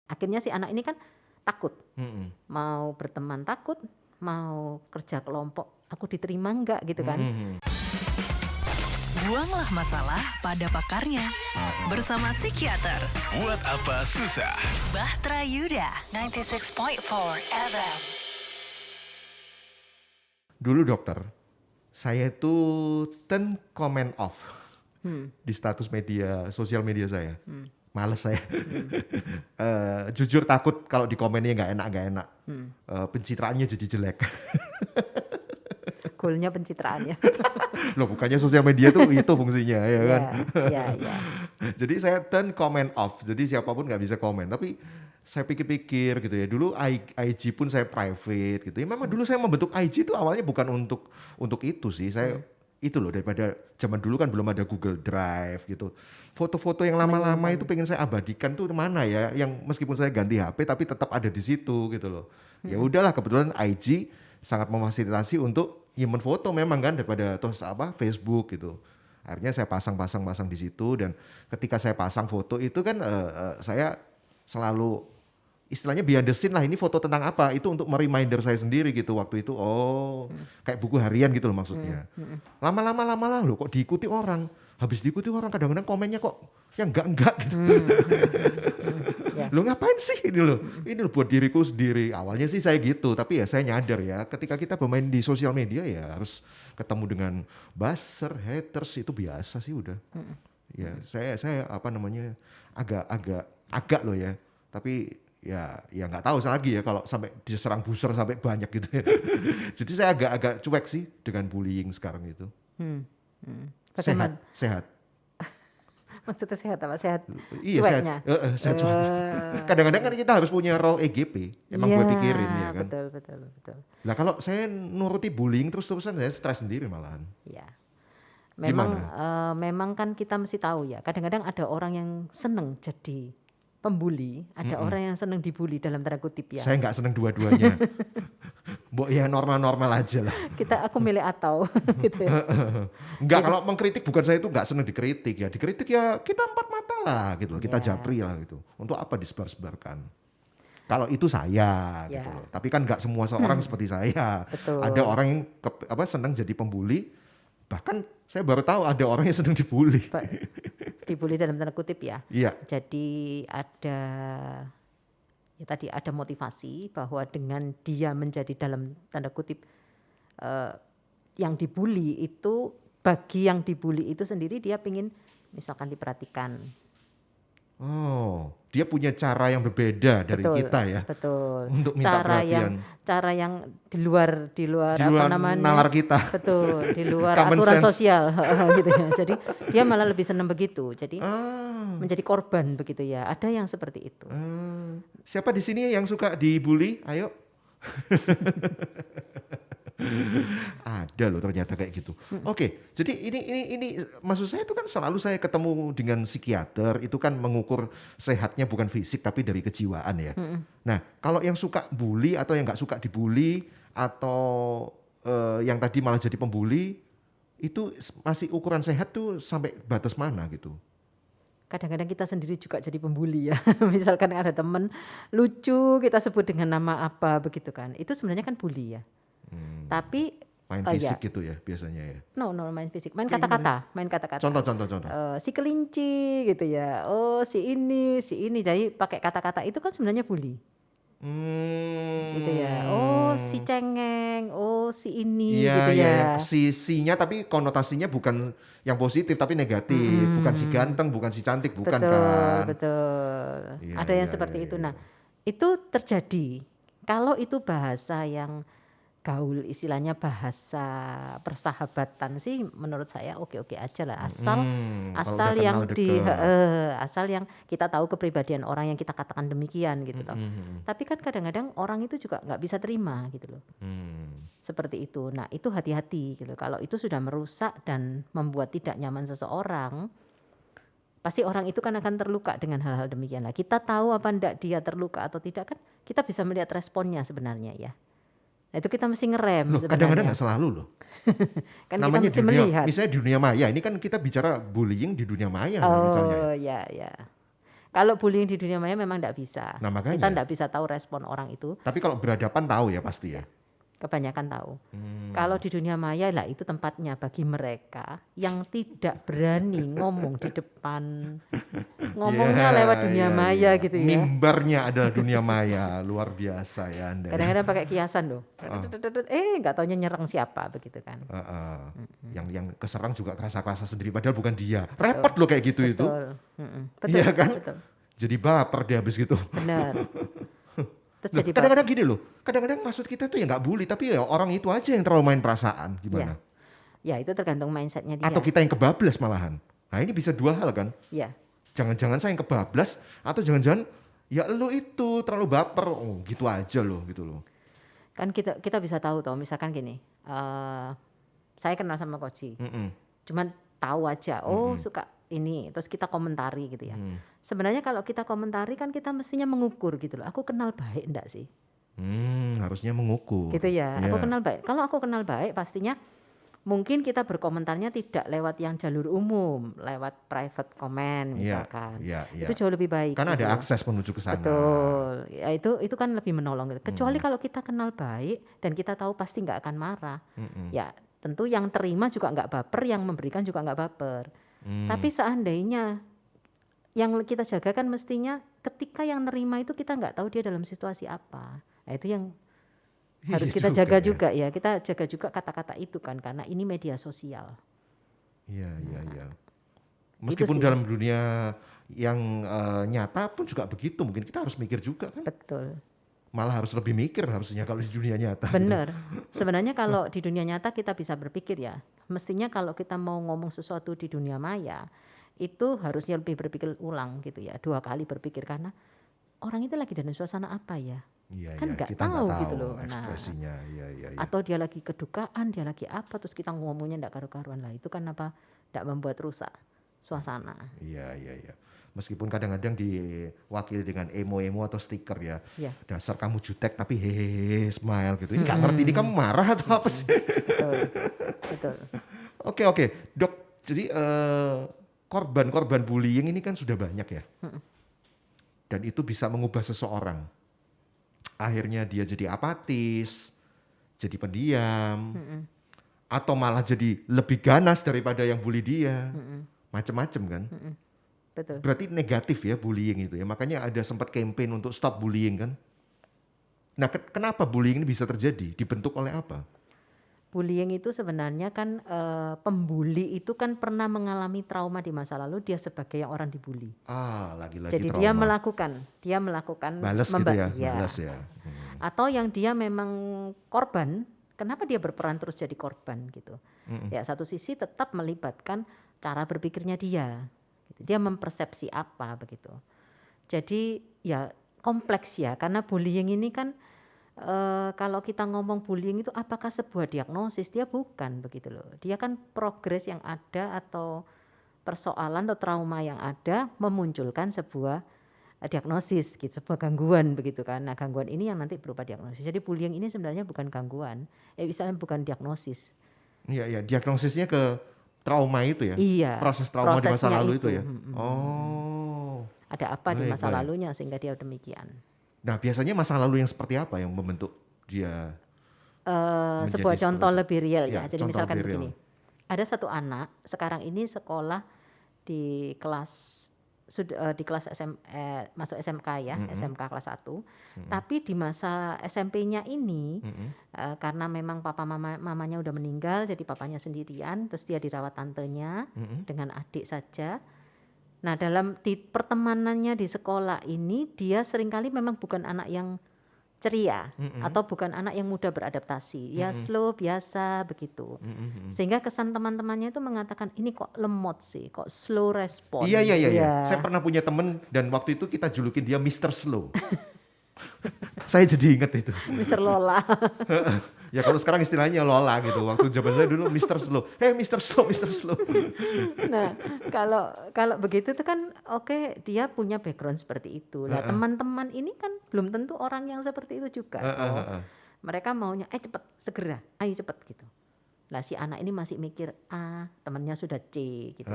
Akhirnya si anak ini kan takut, Mhm. mau berteman takut, mau kerja kelompok aku diterima enggak gitu kan. Mhm. Buanglah masalah pada pakarnya. Bersama psikiater Buat apa susah? Bahtera Yuda 96.4 FM. Dulu dokter, saya itu comment off di status media, sosial media saya. Males saya. Jujur takut kalau di komennya nggak enak. Pencitraannya jadi jelek. Goalnya pencitraannya. Loh, bukannya sosial media tuh itu fungsinya ya kan. Ya. Jadi saya comment off. Jadi siapapun nggak bisa komen. Tapi saya pikir-pikir gitu ya. Dulu IG pun saya private gitu. Ya memang dulu saya membentuk IG itu awalnya bukan untuk itu sih. Saya itu loh, daripada zaman dulu kan belum ada Google Drive gitu. Foto-foto yang lama-lama itu pengen saya abadikan tuh mana ya, yang meskipun saya ganti HP tapi tetap ada di situ gitu loh. Ya udahlah, kebetulan IG sangat memfasilitasi untuk nyimpen foto memang kan, daripada Facebook gitu. Akhirnya saya pasang di situ, dan ketika saya pasang foto itu kan saya selalu istilahnya behind the scene lah, ini foto tentang apa, itu untuk mereminder saya sendiri gitu waktu itu. Kayak buku harian gitu loh maksudnya. Lama-lama loh kok diikuti orang. Habis diikuti orang kadang-kadang komennya kok yang enggak gitu. Ya. Lo ngapain sih ini loh? Ini loh buat diriku sendiri. Awalnya sih saya gitu, tapi ya saya nyadar ya, ketika kita bermain di sosial media ya harus ketemu dengan buzzer, haters, itu biasa sih udah. Ya saya agak loh ya. Tapi ya nggak tahu lagi ya kalau sampai diserang buzzer sampai banyak gitu ya. Jadi saya agak cuek sih dengan bullying sekarang itu. Bagaimana? Sehat. Maksudnya sehat apa? Sehat Iya, cueknya? sehat cuek. Kadang-kadang kan kita harus punya raw EGP. Emang gue pikirin ya kan. Betul. Nah kalau saya nuruti bullying terus-terusan, saya stres sendiri malahan. Ya. Gimana? Memang kan kita mesti tahu ya. Kadang-kadang ada orang yang seneng jadi pembuli, ada orang yang seneng dibully dalam tanda kutip ya. Saya nggak seneng dua-duanya. Mbok ya normal-normal aja lah. Aku milih atau gitu ya. Enggak, kalau mengkritik bukan, saya itu nggak seneng dikritik ya. Dikritik ya kita empat mata lah gitu. Kita japri lah gitu. Untuk apa disebar-sebarkan? Kalau itu saya gitu loh. Tapi kan nggak semua seorang seperti saya. Betul. Ada orang yang senang jadi pembuli. Bahkan saya baru tahu ada orang yang senang dibully. Dibully dalam tanda kutip ya. Iya. Jadi tadi ada motivasi bahwa dengan dia menjadi dalam tanda kutip yang dibully itu, bagi yang dibully itu sendiri dia pingin misalkan diperhatikan. Dia punya cara yang berbeda dari kita ya. Betul. Untuk minta perhatian. Cara yang di luar apa namanya? Nalar kita. Betul, di luar Common aturan sense. sosial gitu ya. Jadi dia malah lebih senang begitu. Jadi menjadi korban begitu ya. Ada yang seperti itu. Siapa di sini yang suka dibully? Ayo. Ada loh ternyata kayak gitu. Oke, jadi ini maksud saya itu kan selalu saya ketemu dengan psikiater itu kan mengukur sehatnya bukan fisik tapi dari kejiwaan ya. Nah, kalau yang suka bully atau yang nggak suka dibully atau yang tadi malah jadi pembuli, itu masih ukuran sehat tuh sampai batas mana gitu? Kadang-kadang kita sendiri juga jadi pembuli ya. Misalkan ada teman lucu kita sebut dengan nama apa begitu kan. Itu sebenarnya kan bully ya. Tapi main fisik gitu ya biasanya ya. No, main fisik, main kata-kata. Contoh. Si kelinci gitu ya. Si ini. Jadi pakai kata-kata itu kan sebenarnya bully. Gitu ya. Si cengeng, si ini gitu ya. Si-nya tapi konotasinya bukan yang positif tapi negatif. Bukan si ganteng, bukan si cantik, bukan kan. Betul. Iya, Ada yang seperti itu. Nah, itu terjadi. Kalau itu bahasa yang gaul, istilahnya bahasa persahabatan sih menurut saya oke-oke aja lah. Asal yang kita tahu kepribadian orang yang kita katakan demikian gitu toh. Tapi kan kadang-kadang orang itu juga nggak bisa terima gitu loh. Seperti itu. Nah, itu hati-hati gitu. Kalau itu sudah merusak dan membuat tidak nyaman seseorang, pasti orang itu kan akan terluka dengan hal-hal demikian lah. Kita tahu apa enggak dia terluka atau tidak kan kita bisa melihat responnya sebenarnya ya. Nah, itu kita mesti ngerem loh, sebenarnya. kadang-kadang nggak selalu loh. Kan namanya kita mesti dunia, melihat. misalnya di dunia maya, ini kan kita bicara bullying di dunia maya misalnya. Ya. Kalau bullying di dunia maya memang enggak bisa. Nah, Kita makanya. enggak bisa tahu respon orang itu. Tapi kalau berhadapan tahu ya pasti ya. Kebanyakan tahu. Kalau di dunia maya lah itu tempatnya bagi mereka yang tidak berani ngomong di depan. Ngomongnya Ya, lewat dunia ya, maya ya. gitu ya. Mimbarnya adalah dunia maya, luar biasa ya Anda. Kadang-kadang pakai kiasan loh. Enggak taunya nyerang siapa begitu kan. Yang keserang juga kerasa-kerasa sendiri padahal bukan dia. Repot loh kayak gitu itu. Betul. Betul. Iya kan? Betul. Jadi baper dia habis gitu. Benar. Terus Loh, jadi kadang-kadang gini loh, kadang-kadang maksud kita tuh ya nggak bully, tapi ya orang itu aja yang terlalu main perasaan, gimana? Ya itu tergantung mindsetnya dia. Atau kita yang kebablas malahan. Nah ini bisa dua hal kan, Ya. jangan-jangan saya yang kebablas, atau jangan-jangan ya lu itu terlalu baper, oh gitu aja loh, gitu loh. Kan kita bisa tahu toh, misalkan gini, saya kenal sama Koji, cuman tahu aja, suka ini, terus kita komentari gitu ya. Sebenarnya kalau kita komentari kan kita mestinya mengukur gitu loh. Aku kenal baik enggak sih? Harusnya mengukur. Gitu ya. Iya. Aku kenal baik. Kalau aku kenal baik pastinya mungkin kita berkomentarnya tidak lewat yang jalur umum, lewat private comment misalkan. Iya. Itu jauh lebih baik. Kan gitu ada loh. akses menuju ke sana. Betul. Ya itu kan lebih menolong gitu. Kecuali kalau kita kenal baik dan kita tahu pasti nggak akan marah. Ya tentu yang terima juga nggak baper, yang memberikan juga nggak baper. Tapi seandainya yang kita jaga kan mestinya ketika yang nerima itu kita nggak tahu dia dalam situasi apa. Nah itu yang harus Iya kita juga jaga ya. juga ya. Kita jaga juga kata-kata itu kan karena ini media sosial. Iya. Itu Meskipun sih. dalam dunia yang nyata pun juga begitu, mungkin kita harus mikir juga kan. Betul. Malah harus lebih mikir harusnya kalau di dunia nyata. Benar. Sebenarnya kalau di dunia nyata kita bisa berpikir ya, mestinya kalau kita mau ngomong sesuatu di dunia maya, itu harusnya lebih berpikir ulang gitu ya, 2 kali berpikir karena orang itu lagi dalam suasana apa ya? Iya, Kan nggak kita tahu gitu loh. Nah, ekspresinya. Iya. atau dia lagi kedukaan, dia lagi apa, terus kita ngomongnya nggak karu-karuan lah. Itu kan apa? Nggak membuat rusak suasana. Iya. Meskipun kadang-kadang diwakili dengan emo-emo atau stiker ya. Ya, Dasar kamu jutek tapi hehehe smile gitu. Ini nggak ngerti ini kamu marah atau apa sih? betul. Betul. Oke. Dok, jadi korban-korban bullying ini kan sudah banyak ya. Dan itu bisa mengubah seseorang. Akhirnya dia jadi apatis, jadi pendiam, atau malah jadi lebih ganas daripada yang bully dia. Macem-macem kan. Betul. Berarti negatif ya bullying itu ya. Makanya ada sempat campaign untuk stop bullying kan. Nah kenapa bullying ini bisa terjadi? Dibentuk oleh apa? Bullying itu sebenarnya kan pembuli itu kan pernah mengalami trauma di masa lalu dia sebagai yang orang dibully. Lagi-lagi Jadi trauma. dia melakukan Balas gitu ya, balas ya. Atau yang dia memang korban, kenapa dia berperan terus jadi korban gitu. Ya satu sisi tetap melibatkan cara berpikirnya dia. Gitu. Dia mempersepsi apa begitu. Jadi ya kompleks ya karena bullying ini kan kalau kita ngomong bullying itu apakah sebuah diagnosis? Dia bukan begitu loh. Dia kan progres yang ada atau persoalan atau trauma yang ada memunculkan sebuah diagnosis gitu, sebuah gangguan begitu kan. Nah, gangguan ini yang nanti berupa diagnosis. Jadi bullying ini sebenarnya bukan gangguan. Misalnya bukan diagnosis. Iya, diagnosisnya ke trauma itu ya. Iya. Proses trauma di masa prosesnya lalu itu ya. Ada apa di Baik, masa baik. lalunya sehingga dia demikian. Nah, biasanya masa lalu yang seperti apa yang membentuk dia? Menjadi Sebuah seperti contoh itu. lebih real ya. Ya, Jadi contoh misalkan lebih real. begini. Ada satu anak sekarang ini sekolah di kelas di kelas masuk SMK ya, SMK kelas 1. Tapi di masa SMP-nya ini karena memang mamanya udah meninggal jadi papanya sendirian, terus dia dirawat tantenya dengan adik saja. Nah, dalam pertemanannya di sekolah ini dia seringkali memang bukan anak yang ceria atau bukan anak yang mudah beradaptasi. Ya slow biasa begitu. Sehingga kesan teman-temannya itu mengatakan ini kok lemot sih, kok slow respon. Iya. Ya. Saya pernah punya temen dan waktu itu kita julukin dia Mr. Slow. Saya jadi inget itu. Mr. Lola. Ya kalau sekarang istilahnya Lola gitu. Waktu zaman saya dulu Mr. Slow. Hey Mr. Slow, Mr. Slow. Nah, kalau begitu tuh kan oke, dia punya background seperti itu. Nah, teman-teman ini kan belum tentu orang yang seperti itu juga. Mereka maunya cepet, segera, ayo cepet gitu. Lah si anak ini masih mikir temannya sudah C gitu.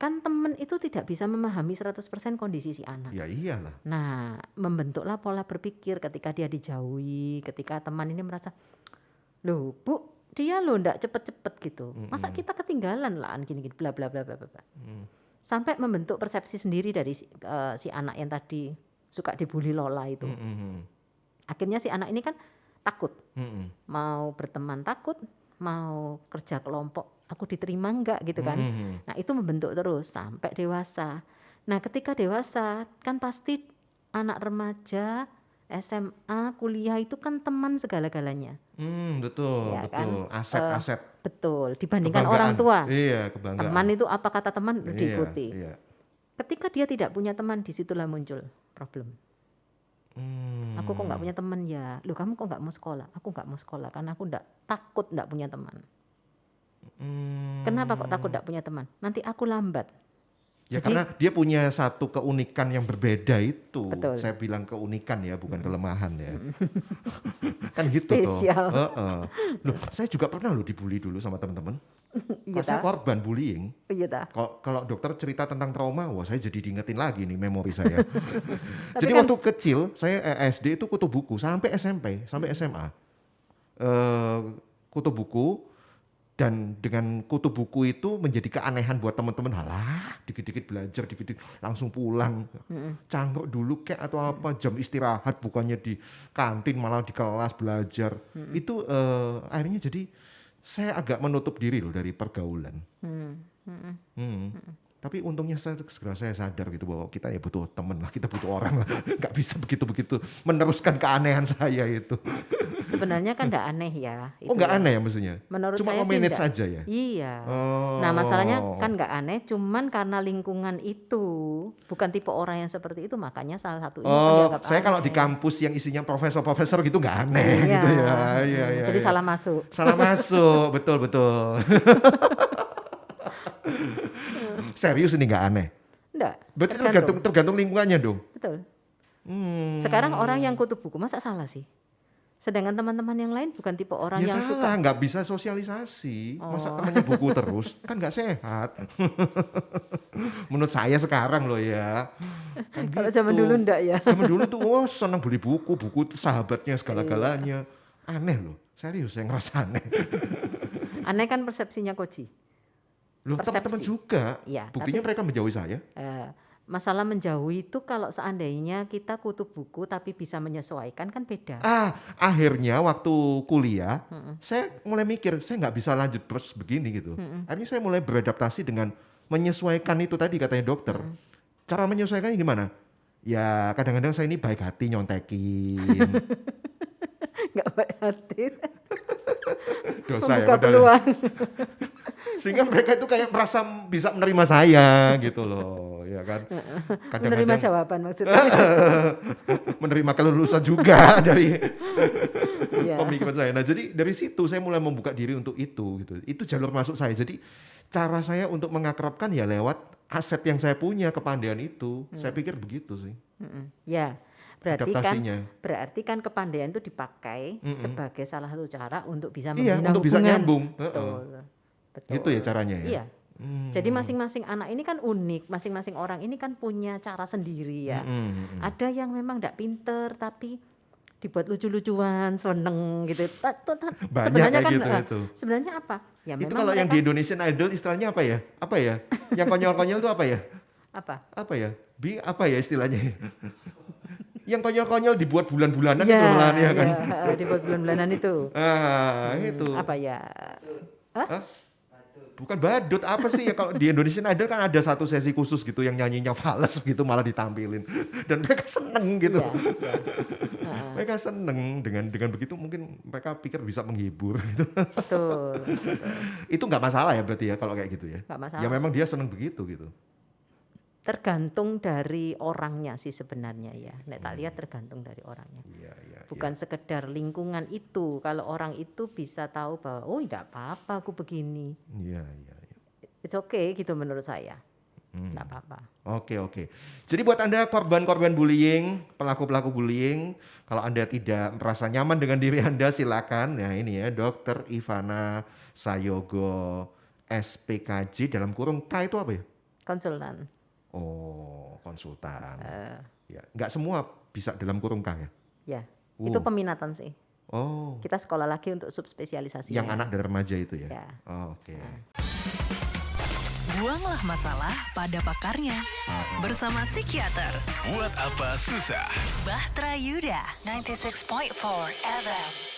kan teman itu tidak bisa memahami 100% kondisi si anak. Ya iyalah. Nah, membentuklah pola berpikir ketika dia dijauhi, ketika teman ini merasa, loh Bu, dia loh ndak cepet-cepet gitu. Masa kita ketinggalan lah gini-gini bla bla bla bla bla. Sampai membentuk persepsi sendiri dari si anak yang tadi suka dibully Lola itu. Akhirnya si anak ini kan takut. Mau berteman takut, mau kerja kelompok aku diterima enggak gitu kan. Nah, itu membentuk terus sampai dewasa. Nah, ketika dewasa kan pasti anak remaja, SMA, kuliah itu kan teman segala-galanya. Betul, Ya betul. kan? Aset-aset. Betul, dibandingkan Kebanggaan. orang tua. Iya, kebanggaan. Teman itu apa kata teman diikuti. Iya. Ketika dia tidak punya teman, disitulah muncul problem. Aku kok nggak punya teman ya? Loh, kamu kok nggak mau sekolah? Aku nggak mau sekolah karena aku takut nggak punya teman. Kenapa kok takut nggak punya teman? Nanti aku lambat. Ya Jadi- karena dia punya satu keunikan yang berbeda itu. Betul. Saya bilang keunikan ya, bukan kelemahan ya. Kan gitu Spesial. toh. Loh, saya juga pernah loh dibully dulu sama teman-teman. Iya Saya ta? korban bullying. Iya ta? Kalau dokter cerita tentang trauma, wah saya jadi diingetin lagi nih memori saya. Jadi kan- waktu kecil, saya SD itu kutu buku sampai SMP, sampai SMA. Kutu buku, dan dengan kutu buku itu menjadi keanehan buat teman-teman. Halah, dikit-dikit belajar, dikit-dikit langsung pulang. Cangkruk dulu kayak atau apa, jam istirahat bukannya di kantin malah di kelas belajar. Itu akhirnya jadi saya agak menutup diri loh dari pergaulan. Tapi untungnya segera saya sadar gitu bahwa kita ya butuh teman lah, kita butuh orang lah. Nggak bisa begitu-begitu meneruskan keanehan saya itu. Sebenarnya kan nggak aneh ya. Oh itu nggak ya. aneh ya maksudnya? Menurut Cuma saya sih manage nggak. saja ya? Iya. Oh. Nah, masalahnya kan nggak aneh, cuman karena lingkungan itu bukan tipe orang yang seperti itu, makanya salah satunya kan Oh, dianggap saya kalau di aneh. kampus yang isinya profesor-profesor gitu nggak aneh Iya. gitu ya. Iya, iya, Jadi iya. salah masuk. Salah masuk, betul. Serius ini nggak aneh? Enggak. Berarti tergantung lingkungannya dong. Betul. Sekarang orang yang kutu buku masa salah sih? Sedangkan teman-teman yang lain bukan tipe orang Ya yang salah, suka. nggak bisa sosialisasi. Masa Oh. temannya buku terus, kan nggak sehat. Menurut saya sekarang loh ya. Kan Kalau gitu. zaman dulu enggak ya. Zaman dulu tuh senang beli buku itu sahabatnya segala-galanya. Aneh loh, serius saya ngerasa aneh. Aneh kan persepsinya Koji. Loh teman-teman Persepsi. juga, Iya, buktinya mereka menjauhi saya. Masalah menjauhi itu kalau seandainya kita kutu buku tapi bisa menyesuaikan kan beda. Akhirnya waktu kuliah, saya mulai mikir, saya nggak bisa lanjut terus begini gitu. Akhirnya saya mulai beradaptasi dengan menyesuaikan itu tadi katanya dokter. Cara menyesuaikannya gimana? Ya kadang-kadang saya ini baik hati nyontekin. Nggak baik hati. Dosa ya Membuka padahal. peluang. Sehingga mereka itu kayak merasa bisa menerima saya gitu loh, ya kan. Menerima jawaban maksudnya. Menerima kelulusan juga dari Iya. pemikiran saya. Nah jadi dari situ saya mulai membuka diri untuk itu gitu. Itu jalur masuk saya. Jadi cara saya untuk mengakrabkan ya lewat aset yang saya punya, kepandaian itu. Saya pikir begitu sih. Ya, Adaptasinya. berarti kan kepandaian itu dipakai sebagai salah satu cara untuk bisa Iya, membina untuk bisa hubungan. nyambung. Betul. Gitu ya caranya ya. Iya. Jadi masing-masing anak ini kan unik, masing-masing orang ini kan punya cara sendiri ya. Ada yang memang tidak pinter tapi dibuat lucu-lucuan, seneng gitu. Banyak Sebenarnya kayak kan gitu itu. sebenarnya apa? Ya Itu memang kalau yang mereka- di Indonesian Idol istilahnya apa ya? Apa ya? Yang konyol-konyol itu apa ya? apa? Apa ya? Apa ya istilahnya? Yang konyol-konyol dibuat bulan-bulanan Ya, itu malahan ya kan? dibuat bulan-bulanan itu. Itu. Apa ya? Bukan badut, apa sih ya kalau di Indonesian Idol kan ada satu sesi khusus gitu yang nyanyinya fals gitu malah ditampilin. Dan mereka seneng gitu. Iya, iya. Mereka seneng dengan begitu mungkin mereka pikir bisa menghibur gitu. Betul. Itu nggak masalah ya berarti ya kalau kayak gitu ya. Nggak masalah. Ya memang dia seneng begitu gitu. Tergantung dari orangnya sih sebenarnya ya. Nek tak lihat tergantung dari orangnya. Iya, iya. Bukan sekedar lingkungan itu. Kalau orang itu bisa tahu bahwa oh tidak apa-apa aku begini. Iya, iya. It's okay gitu menurut saya. Tidak apa-apa. Oke. Jadi buat Anda korban-korban bullying, pelaku-pelaku bullying, kalau Anda tidak merasa nyaman dengan diri Anda silakan. Nah ini ya, Dr. Ivana Sayogo SPKJ dalam kurung K itu apa ya? konsultan. Oh, konsultan. Ya, nggak semua bisa dalam kurung Kang ya? Ya, itu peminatan sih. Oh, Kita sekolah lagi untuk subspesialisasi. yang anak dan remaja itu ya? Ya. Oh, oke. Buanglah masalah pada pakarnya. Bersama psikiater Buat apa susah? Bahtera Yuda 96.4 FM.